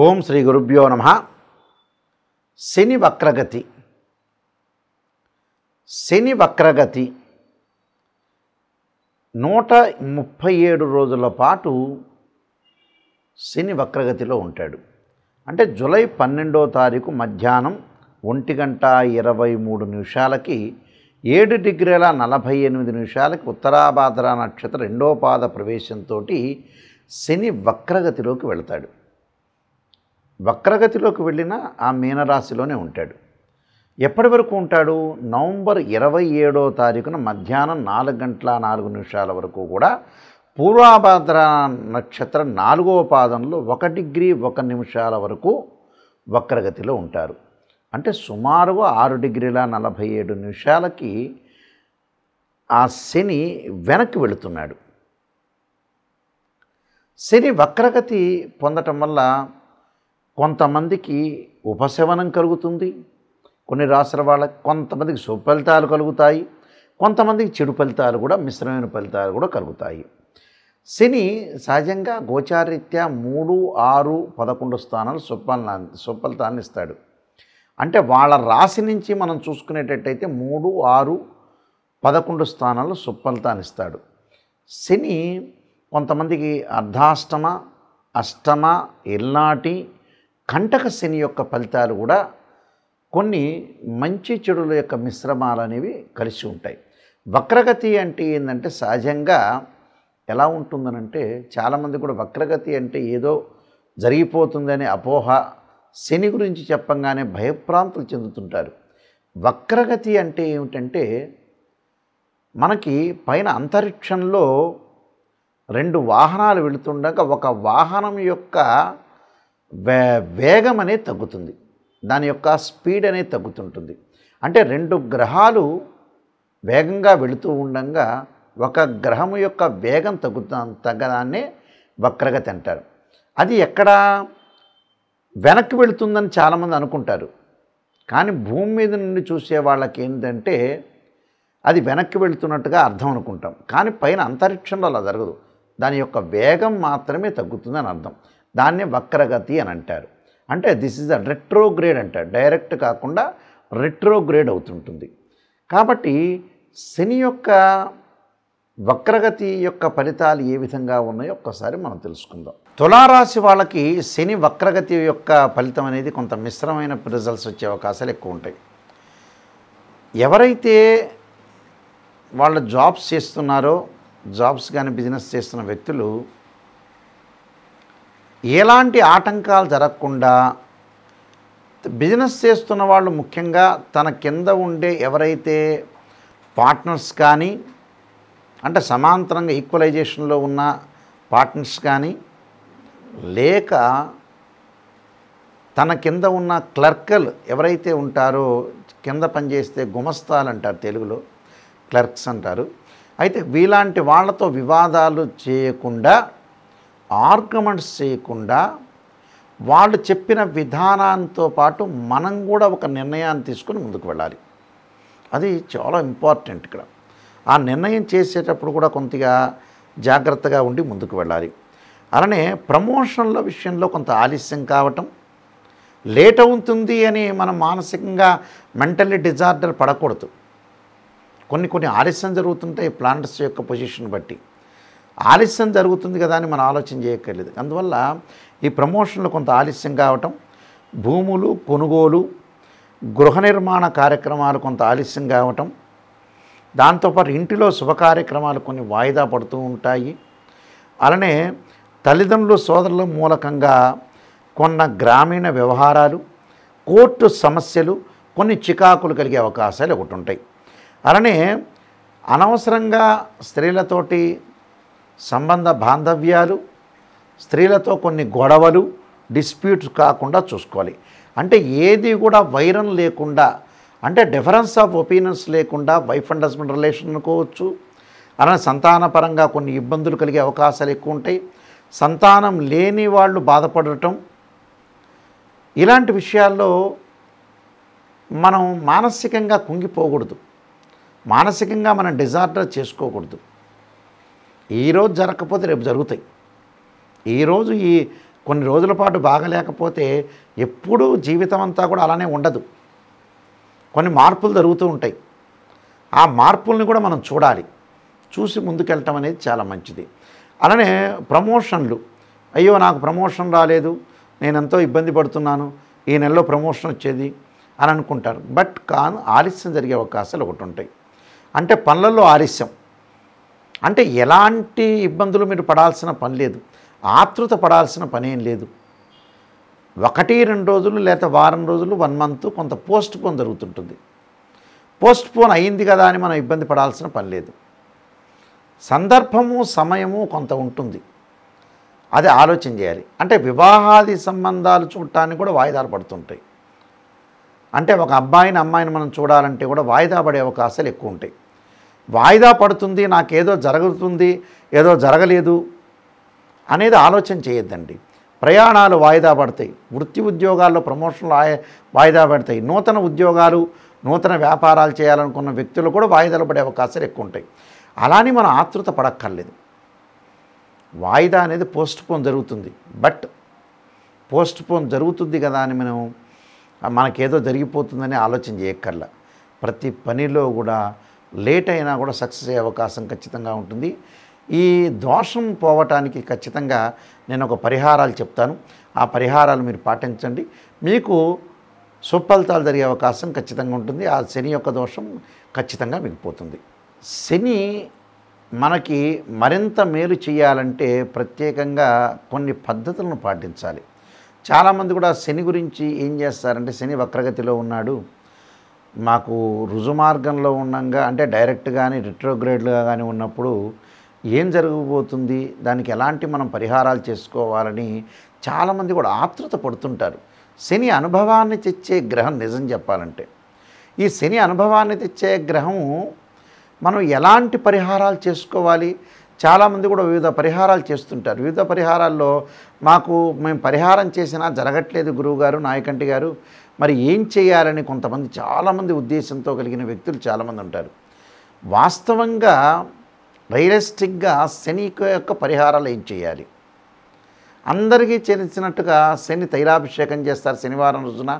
ఓం శ్రీ గురుభ్యో నమః. శని వక్రగతి. శని వక్రగతి 137 రోజుల పాటు శని వక్రగతిలో ఉంటాడు. అంటే జూలై 12వ తారీఖు మధ్యాహ్నం 1:23 7 డిగ్రీల 48 నిమిషాలకి ఉత్తరాభాద్ర నక్షత్ర 2వ పాద ప్రవేశంతో శని వక్రగతిలోకి వెళతాడు. వక్రగతిలోకి వెళ్ళిన ఆ మీనరాశిలోనే ఉంటాడు. ఎప్పటి వరకు ఉంటాడు? నవంబర్ 27వ తారీఖున మధ్యాహ్నం 4:04 వరకు కూడా పూర్వాభాద్ర నక్షత్ర 4వ పాదంలో 1 డిగ్రీ 1 నిమిషాల వరకు వక్రగతిలో ఉంటారు. అంటే సుమారుగా 6 డిగ్రీల 47 నిమిషాలకి ఆ శని వెనక్కి వెళుతున్నాడు. శని వక్రగతి పొందటం వల్ల కొంతమందికి ఉపశమనం కలుగుతుంది, కొన్ని రాశుల వాళ్ళకి కొంతమందికి శుభ ఫలితాలు కలుగుతాయి, కొంతమందికి చెడు ఫలితాలు కూడా, మిశ్రమైన ఫలితాలు కూడా కలుగుతాయి. శని సహజంగా గోచారరీత్యా 3, 6, 11 స్థానాలు శుభ ఫలితాన్ని ఇస్తాడు. అంటే వాళ్ళ రాశి నుంచి మనం చూసుకునేటట్టయితే 3, 6, 11 స్థానాలు శుభ ఫలితాన్ని ఇస్తాడు. శని కొంతమందికి అర్ధాష్టమ, అష్టమ, ఇల్నాటి, కంటక శని యొక్క ఫలితాలు కూడా కొన్ని మంచి చెడుల యొక్క మిశ్రమాలు అనేవి కలిసి ఉంటాయి. వక్రగతి అంటే ఏంటంటే సహజంగా ఎలా ఉంటుందనంటే చాలామంది కూడా వక్రగతి అంటే ఏదో జరిగిపోతుందనే అపోహ, శని గురించి చెప్పంగానే భయభ్రాంతులు చెందుతుంటారు. వక్రగతి అంటే ఏమిటంటే మనకి పైన అంతరిక్షంలో 2 వాహనాలు వెళుతుండగా ఒక వాహనం యొక్క వేగం అనేది తగ్గుతుంది, దాని యొక్క స్పీడ్ అనేది తగ్గుతుంటుంది. అంటే 2 గ్రహాలు వేగంగా వెళుతూ ఉండగా ఒక గ్రహం యొక్క వేగం తగ్గదాన్నే వక్రగతి అంటారు. అది ఎక్కడ వెనక్కి వెళుతుందని చాలామంది అనుకుంటారు. కానీ భూమి మీద నుండి చూసే వాళ్ళకి ఏంటంటే అది వెనక్కి వెళుతున్నట్టుగా అర్థం అనుకుంటాం. కానీ పైన అంతరిక్షంలో అలా జరగదు, దాని యొక్క వేగం మాత్రమే తగ్గుతుందని అర్థం. దాన్నే వక్రగతి అని అంటారు. అంటే దిస్ ఈజ్ ద రెట్రోగ్రేడ్ అంటారు, డైరెక్ట్ కాకుండా రెట్రోగ్రేడ్ అవుతుంటుంది. కాబట్టి శని యొక్క వక్రగతి యొక్క ఫలితాలు ఏ విధంగా ఉన్నాయో ఒక్కసారి మనం తెలుసుకుందాం. తులారాశి వాళ్ళకి శని వక్రగతి యొక్క ఫలితం అనేది కొంత మిశ్రమైన రిజల్ట్స్ వచ్చే అవకాశాలు ఎక్కువ ఉంటాయి. ఎవరైతే వాళ్ళ జాబ్స్ చేస్తున్నారో, జాబ్స్ కానీ బిజినెస్ చేస్తున్న వ్యక్తులు ఎలాంటి ఆటంకాలు జరగకుండా, బిజినెస్ చేస్తున్న వాళ్ళు ముఖ్యంగా తన కింద ఉండే ఎవరైతే పార్ట్నర్స్ కానీ, అంటే సమాంతరంగా ఈక్వలైజేషన్లో ఉన్న పార్ట్నర్స్ కానీ, లేక తన కింద ఉన్న క్లర్కలు ఎవరైతే ఉంటారో, కింద పనిచేస్తే గుమస్తాలు అంటారు, తెలుగులో క్లర్క్స్ అంటారు. అయితే వీలాంటి వాళ్ళతో వివాదాలు చేయకుండా, ఆర్గ్యుమెంట్స్ చేయకుండా, వాళ్ళు చెప్పిన విధానంతో పాటు మనం కూడా ఒక నిర్ణయాన్ని తీసుకొని ముందుకు వెళ్ళాలి. అది చాలా ఇంపార్టెంట్. ఇక్కడ ఆ నిర్ణయం చేసేటప్పుడు కూడా కొద్దిగా జాగ్రత్తగా ఉండి ముందుకు వెళ్ళాలి. అలానే ప్రమోషన్ల విషయంలో కొంత ఆలస్యం కావటం, లేట్ అవుతుంది అని మనం మానసికంగా మెంటల్లీ డిజార్డర్ పడకూడదు. కొన్ని ఆలస్యం జరుగుతుంటాయి ప్లానెట్స్ యొక్క పొజిషన్ బట్టి. ఆలస్యం జరుగుతుంది కదా అని మనం ఆలోచన చేయక్కర్లేదు. అందువల్ల ఈ ప్రమోషన్లు కొంత ఆలస్యం కావటం, భూములు కొనుగోలు, గృహ నిర్మాణ కార్యక్రమాలు కొంత ఆలస్యం కావటం, దాంతోపాటు ఇంటిలో శుభ కార్యక్రమాలు కొన్ని వాయిదా పడుతూ ఉంటాయి. అలానే తల్లిదండ్రులు సోదరుల మూలకంగా కొన్న గ్రామీణ వ్యవహారాలు, కోర్టు సమస్యలు, కొన్ని చికాకులు కలిగే అవకాశాలు ఒకటి ఉంటాయి. అలానే అనవసరంగా స్త్రీలతోటి సంబంధ బాంధవ్యాలు, స్త్రీలతో కొన్ని గొడవలు, డిస్ప్యూట్స్ కాకుండా చూసుకోవాలి. అంటే ఏది కూడా వైరం లేకుండా, అంటే డిఫరెన్స్ ఆఫ్ ఒపీనియన్స్ లేకుండా వైఫ్ అండ్ హస్బెండ్ రిలేషన్ అనుకోవచ్చు. అలానే సంతానపరంగా కొన్ని ఇబ్బందులు కలిగే అవకాశాలు ఎక్కువ ఉంటాయి. సంతానం లేని వాళ్ళు బాధపడటం, ఇలాంటి విషయాల్లో మనం మానసికంగా కుంగిపోకూడదు, మానసికంగా మనం డిజార్డర్ చేసుకోకూడదు. ఈరోజు జరగకపోతే రేపు జరుగుతాయి. ఈరోజు ఈ కొన్ని రోజుల పాటు బాగలేకపోతే ఎప్పుడూ జీవితం అంతా కూడా అలానే ఉండదు. కొన్ని మార్పులు జరుగుతూ ఉంటాయి. ఆ మార్పుల్ని కూడా మనం చూడాలి. చూసి ముందుకెళ్ళటం అనేది చాలా మంచిది. అలానే ప్రమోషన్లు, అయ్యో నాకు ప్రమోషన్ రాలేదు, నేను ఎంతో ఇబ్బంది పడుతున్నాను, ఈ నెలలో ప్రమోషన్ వచ్చేది అని అనుకుంటారు. బట్ ఆలస్యం జరిగే అవకాశాలు ఒకటి ఉంటాయి. అంటే పనులలో ఆలస్యం అంటే ఎలాంటి ఇబ్బందులు మీరు పడాల్సిన పని లేదు, ఆతృత పడాల్సిన పని ఏం లేదు. 1-2 రోజులు లేదా వారం రోజులు 1 మంత్ కొంత పోస్ట్ పోన్ జరుగుతుంటుంది. పోస్ట్ పోన్ అయింది కదా అని మనం ఇబ్బంది పడాల్సిన పని లేదు. సందర్భము సమయము కొంత ఉంటుంది, అది ఆలోచన చేయాలి. అంటే వివాహాది సంబంధాలు చూడటానికి కూడా వాయిదాలు పడుతుంటాయి. అంటే ఒక అబ్బాయిని అమ్మాయిని మనం చూడాలంటే కూడా వాయిదా పడే అవకాశాలు ఎక్కువ ఉంటాయి. వాయిదా పడుతుంది, నాకేదో జరుగుతుంది, ఏదో జరగలేదు అనేది ఆలోచన చేయొద్దండి. ప్రయాణాలు వాయిదా పడతాయి, వృత్తి ఉద్యోగాల్లో ప్రమోషన్లు వాయిదా పడతాయి, నూతన ఉద్యోగాలు నూతన వ్యాపారాలు చేయాలనుకున్న వ్యక్తులు కూడా వాయిదాలు పడే అవకాశాలు ఎక్కువ ఉంటాయి. అలానే మనం ఆతృత పడక్కర్లేదు. వాయిదా అనేది పోస్ట్ పోన్ జరుగుతుంది. బట్ పోస్ట్ పోన్ జరుగుతుంది కదా అని మనం మనకేదో జరిగిపోతుందని ఆలోచన చేయక్కర్లా. ప్రతి పనిలో కూడా లేట్ అయినా కూడా సక్సెస్ అయ్యే అవకాశం ఖచ్చితంగా ఉంటుంది. ఈ దోషం పోవటానికి ఖచ్చితంగా నేను ఒక పరిహారాలు చెప్తాను. ఆ పరిహారాలు మీరు పాటించండి, మీకు సుఫలితాలు జరిగే అవకాశం ఖచ్చితంగా ఉంటుంది. ఆ శని యొక్క దోషం ఖచ్చితంగా మీకు పోతుంది. శని మనకి మరింత మేలు చేయాలంటే ప్రత్యేకంగా కొన్ని పద్ధతులను పాటించాలి. చాలామంది కూడా శని గురించి ఏం చేస్తారంటే, శని వక్రగతిలో ఉన్నాడు, మాకు రుజుమార్గంలో ఉండగా అంటే డైరెక్ట్ కానీ రిట్రోగ్రేడ్గా కానీ ఉన్నప్పుడు ఏం జరగబోతుంది, దానికి ఎలాంటి మనం పరిహారాలు చేసుకోవాలని చాలామంది కూడా ఆతృత పడుతుంటారు. శని అనుభవాన్ని తెచ్చే గ్రహం నిజం చెప్పాలంటే. ఈ శని అనుభవాన్ని తెచ్చే గ్రహము మనం ఎలాంటి పరిహారాలు చేసుకోవాలి, చాలామంది కూడా వివిధ పరిహారాలు చేస్తుంటారు. వివిధ పరిహారాల్లో మేము పరిహారం చేసినా జరగట్లేదు గురువుగారు, నాయకంటి గారు, మరి ఏం చేయాలని కొంతమంది చాలామంది ఉద్దేశంతో కలిగిన వ్యక్తులు చాలామంది ఉంటారు. వాస్తవంగా రియలిస్టిక్గా శని యొక్క పరిహారాలు ఏం చేయాలి, అందరికీ తెలిసినట్టుగా శని తైలాభిషేకం చేస్తారు. శనివారం రోజున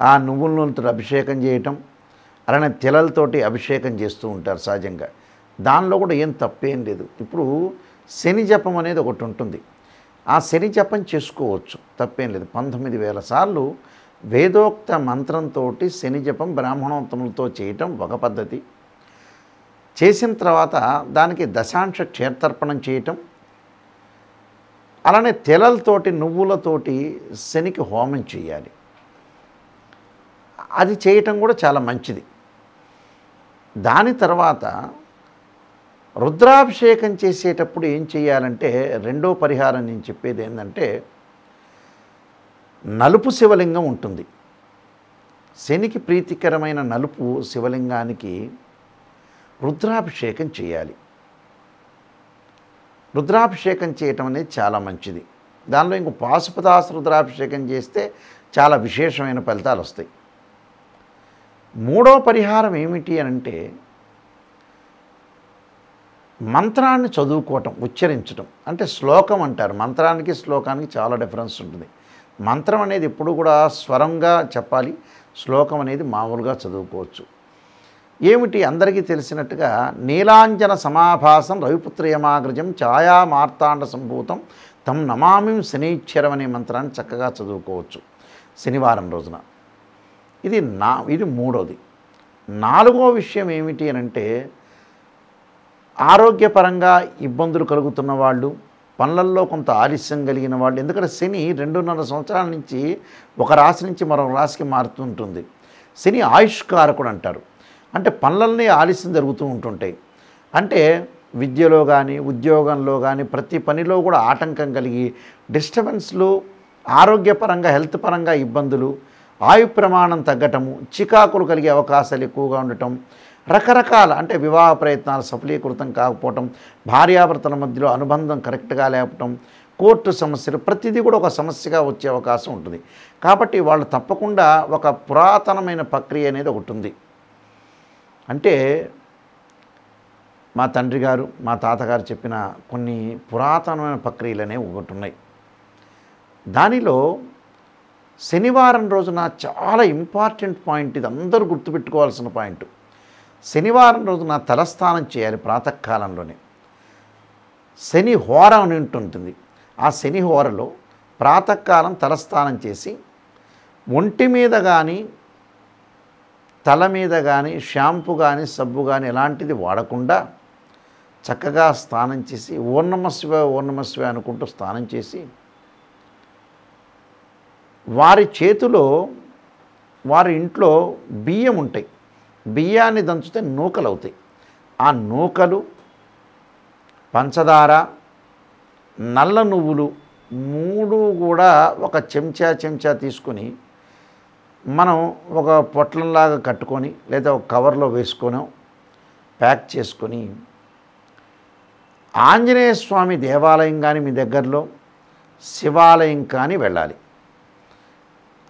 ఆ నువ్వుల నూనెతో అభిషేకం చేయటం, అలానే తెలలతోటి అభిషేకం చేస్తూ ఉంటారు సహజంగా. దానిలో కూడా ఏం తప్పేం లేదు. ఇప్పుడు శని జపం అనేది ఒకటి ఉంటుంది, ఆ శని జపం చేసుకోవచ్చు, తప్పేం లేదు. 19,000 సార్లు వేదోక్త మంత్రంతో శని జపం బ్రాహ్మణోత్తములతో చేయటం ఒక పద్ధతి. చేసిన తర్వాత దానికి దశాంశ క్షేత్రర్పణం చేయటం, అలానే తెలలతోటి నువ్వులతోటి శనికి హోమం చేయాలి. అది చేయటం కూడా చాలా మంచిది. దాని తర్వాత రుద్రాభిషేకం చేసేటప్పుడు ఏం చేయాలంటే, రెండో పరిహారం నేను చెప్పేది ఏంటంటే, నలుపు శివలింగం ఉంటుంది. శనికి ప్రీతికరమైన నలుపు శివలింగానికి రుద్రాభిషేకం చేయాలి. రుద్రాభిషేకం చేయటం అనేది చాలా మంచిది. దానిలో ఇంకో పాశుపదాస రుద్రాభిషేకం చేస్తే చాలా విశేషమైన ఫలితాలు వస్తాయి. మూడో పరిహారం ఏమిటి అంటే, మంత్రాన్ని చదువుకోవటం, ఉచ్చరించటం. అంటే శ్లోకం అంటారు, మంత్రానికి శ్లోకానికి చాలా డిఫరెన్స్ ఉంటుంది. మంత్రం అనేది ఎప్పుడు కూడా స్వరంగా చెప్పాలి, శ్లోకం అనేది మామూలుగా చదువుకోవచ్చు. ఏమిటి అందరికీ తెలిసినట్టుగా నీలాంజన సమాభాసం రవిపుత్రయమాగ్రజం ఛాయా మార్తాండ సంభూతం తం నమామి శనీశ్వరం అనే మంత్రాన్ని చక్కగా చదువుకోవచ్చు శనివారం రోజున. ఇది మూడోది. నాలుగో విషయం ఏమిటి అంటే, ఆరోగ్యపరంగా ఇబ్బందులు కలుగుతున్న వాళ్ళు, పనులల్లో కొంత ఆలస్యం కలిగిన వాళ్ళు. ఎందుకంటే శని 2.5 సంవత్సరాల నుంచి ఒక రాశి నుంచి మరొక రాశికి మారుతుంటుంది. శని ఆయుష్కారకుడు అంటారు. అంటే పనులన్నీ ఆలస్యం జరుగుతూ ఉంటుంటాయి. అంటే విద్యలో కానీ ఉద్యోగంలో కానీ ప్రతి పనిలో కూడా ఆటంకం కలిగి డిస్టర్బెన్స్లు, ఆరోగ్యపరంగా హెల్త్ పరంగా ఇబ్బందులు, ఆయు ప్రమాణం తగ్గటము, చికాకులు కలిగే అవకాశాలు ఎక్కువగా ఉండటం, రకరకాల అంటే వివాహ ప్రయత్నాలు సఫలీకృతం కాకపోవటం, భార్యాభర్తల మధ్యలో అనుబంధం కరెక్ట్గా లేపటం, కోర్టు సమస్యలు, ప్రతిదీ కూడా ఒక సమస్యగా వచ్చే అవకాశం ఉంటుంది. కాబట్టి వాళ్ళు తప్పకుండా ఒక పురాతనమైన ప్రక్రియ అనేది ఒకటి ఉంది. అంటే మా తండ్రి గారు, మా తాతగారు చెప్పిన కొన్ని పురాతనమైన ప్రక్రియలు అనేవి ఒకటి ఉన్నాయి. దానిలో శనివారం రోజున చాలా ఇంపార్టెంట్ పాయింట్, ఇది అందరూ గుర్తుపెట్టుకోవాల్సిన పాయింట్. శనివారం రోజున తలస్నానం చేయాలి ప్రాతకాలంలోనే. శని హోర అని ఉంటుంది. ఆ శని హోరలో ప్రాతకాలం తలస్నానం చేసి ఒంటి మీద కానీ తల మీద కానీ షాంపూ కానీ సబ్బు కానీ ఎలాంటిది వాడకుండా చక్కగా స్నానం చేసి ఓం నమః శివాయ ఓం నమః శివాయ అనుకుంటూ స్నానం చేసి వారి చేతిలో వారి ఇంట్లో బియ్యం ఉంటాయి, బియ్యాన్ని దంచితే నూకలు అవుతాయి. ఆ నూకలు, పంచదార, నల్ల నువ్వులు 3 కూడా ఒక చెంచా తీసుకొని మనం ఒక పొట్లంలాగా కట్టుకొని లేదా ఒక కవర్లో వేసుకొని ప్యాక్ చేసుకొని ఆంజనేయ స్వామి దేవాలయం కానీ మీ దగ్గరలో శివాలయం కానీ వెళ్ళాలి.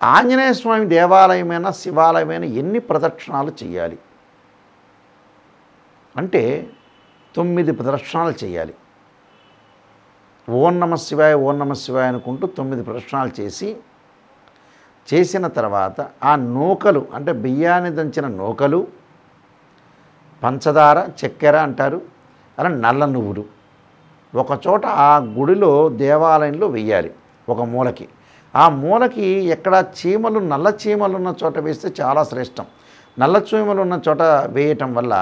ఆంజనేయ స్వామి దేవాలయమైనా శివాలయమైనా ఎన్ని ప్రదక్షిణాలు చేయాలి అంటే 9 ప్రదక్షిణాలు చేయాలి. ఓం నమః శివాయ ఓం నమః శివాయ అనుకుంటూ 9 ప్రదక్షిణాలు చేసిన తర్వాత ఆ నూకలు అంటే బియ్యాన్ని దంచిన నూకలు, పంచదార, చక్కెర అంటారు, అలా నల్ల నువ్వులు ఒకచోట ఆ గుడిలో దేవాలయంలో వెయ్యాలి. ఒక మూలకి, ఆ మూలకి ఎక్కడ చీమలు, నల్ల చీమలు ఉన్న చోట వేస్తే చాలా శ్రేష్టం. నల్ల చీమలు ఉన్న చోట వేయటం వల్ల,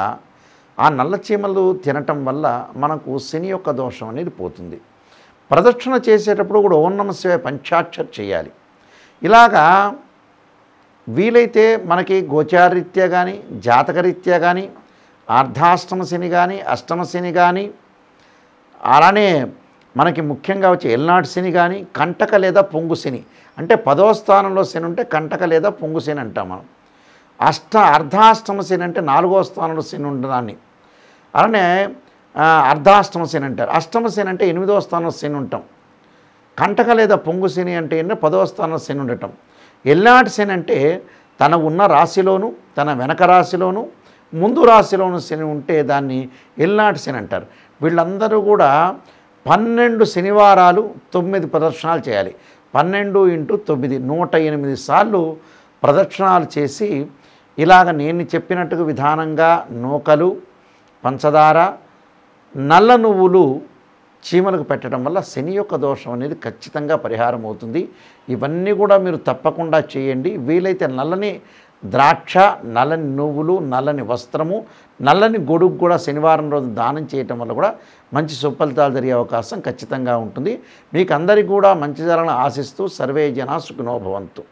ఆ నల్ల చీమలు తినటం వల్ల మనకు శని యొక్క దోషం అనేది పోతుంది. ప్రదక్షిణ చేసేటప్పుడు కూడా ఓం నమః శివాయ పంచాక్షరి చేయాలి. ఇలాగా వీలైతే మనకి గోచారరీత్యా కానీ జాతకరీత్యా కానీ అర్ధాష్టమ శని కానీ అష్టమ శని కానీ అలానే మనకి ముఖ్యంగా వచ్చే ఎల్నాటి శని కానీ కంటక లేదా పొంగు శని అంటే 10వ స్థానంలో శని ఉంటే కంటక లేదా పొంగు శని అంటాం మనం. అర్ధాష్టమ శని అంటే 4వ స్థానంలో శని ఉండడాన్ని అలానే అర్ధాష్టమ శని అంటారు. అష్టమ శని అంటే 8వ స్థానంలో శని ఉంటాం. కంటక లేదా పొంగు శని అంటే 10వ స్థానంలో శని ఉండటం. ఎల్నాటి శని అంటే తన ఉన్న రాశిలోను తన వెనక రాశిలోను ముందు రాశిలోను శని ఉంటే దాన్ని ఎల్నాటి శని అంటారు. వీళ్ళందరూ కూడా 12 శనివారాలు 9 ప్రదక్షిణాలు చేయాలి. 12 × 9 108 సార్లు ప్రదక్షిణాలు చేసి ఇలాగ నేను చెప్పినట్టుగా విధానంగా నూకలు, పంచదార, నల్ల నువ్వులు చీమలకు పెట్టడం వల్ల శని యొక్క దోషం అనేది ఖచ్చితంగా పరిహారం అవుతుంది. ఇవన్నీ కూడా మీరు తప్పకుండా చేయండి. వీలైతే నల్లని ద్రాక్ష, నల్లని నువ్వులు, నల్లని వస్త్రము, నల్లని గొడుగు కూడా శనివారం రోజు దానం చేయటం వల్ల కూడా మంచి సుఫలితాలు జరిగే అవకాశం ఖచ్చితంగా ఉంటుంది. మీకు అందరికీ కూడా మంచి జరగాలని ఆశిస్తూ సర్వే జనా సుఖినో భవంతు.